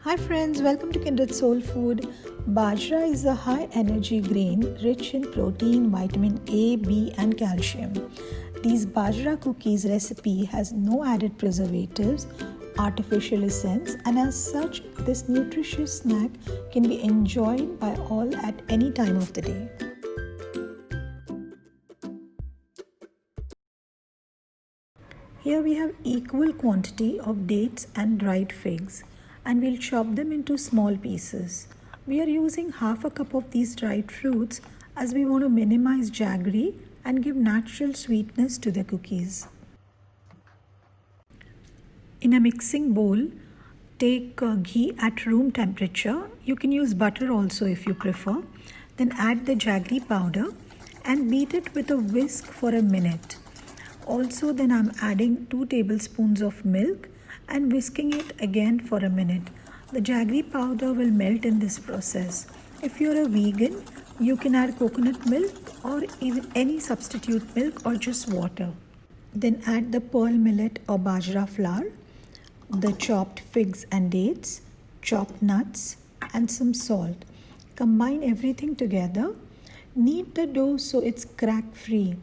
Hi friends, welcome to Kindred Soul Food. Bajra is a high energy grain rich in protein, vitamin A, B and calcium. These Bajra cookies recipe has no added preservatives, artificial essence, and as such this nutritious snack can be enjoyed by all at any time of the day. Here we have equal quantity of dates and dried figs, and we'll chop them into small pieces. We are using half a cup of these dried fruits as we want to minimize jaggery and give natural sweetness to the cookies. In a mixing bowl, take ghee at room temperature. You can use butter also if you prefer. Then add the jaggery powder and beat it with a whisk for a minute. Also, then I'm adding 2 tablespoons of milk and whisking it again for a minute. The jaggery powder will melt in this process. If you're a vegan, you can add coconut milk or even any substitute milk or just water. Then add the pearl millet or bajra flour, the chopped figs and dates, chopped nuts and some salt. Combine everything together. Knead the dough so it's crack free.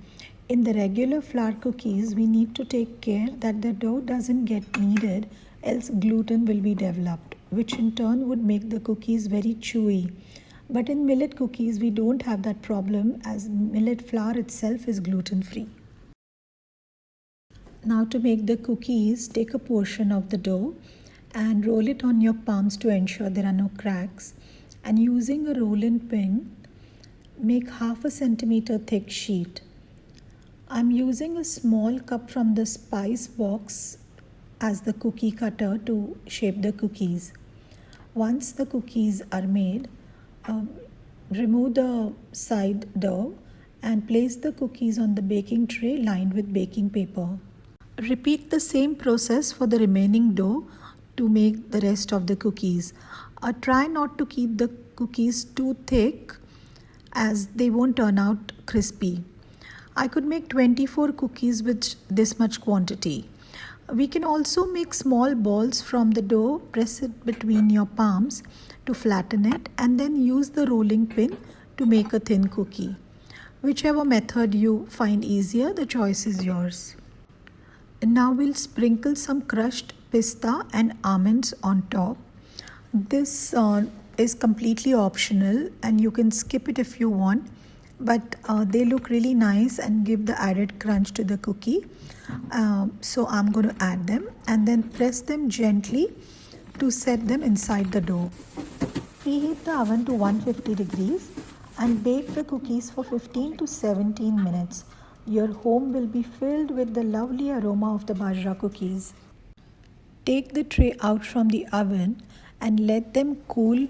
In the regular flour cookies, we need to take care that the dough doesn't get kneaded, else gluten will be developed, which in turn would make the cookies very chewy. But in millet cookies, we don't have that problem as millet flour itself is gluten-free. Now to make the cookies, take a portion of the dough and roll it on your palms to ensure there are no cracks. And using a roll-in pin, make half a centimeter thick sheet. I'm using a small cup from the spice box as the cookie cutter to shape the cookies. Once the cookies are made, remove the side dough and place the cookies on the baking tray lined with baking paper. Repeat the same process for the remaining dough to make the rest of the cookies. Try not to keep the cookies too thick as they won't turn out crispy. I could make 24 cookies with this much quantity. We can also make small balls from the dough, press it between your palms to flatten it and then use the rolling pin to make a thin cookie. Whichever method you find easier, the choice is yours. And now we'll sprinkle some crushed pista and almonds on top. This is completely optional and you can skip it if you want. But they look really nice and give the added crunch to the cookie. So I'm going to add them and then press them gently to set them inside the dough. Preheat the oven to 150 degrees and bake the cookies for 15 to 17 minutes. Your home will be filled with the lovely aroma of the bajra cookies. Take the tray out from the oven and let them cool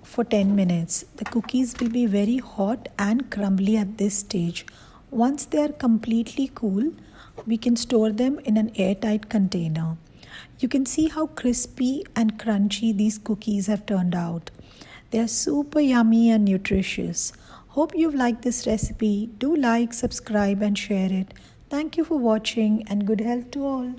for 10 minutes. The cookies will be very hot and crumbly at this stage. Once they are completely cool, we can store them in an airtight container. You can see how crispy and crunchy these cookies have turned out. They are super yummy and nutritious. Hope you've liked this recipe. Do like, subscribe and share it. Thank you for watching and good health to all.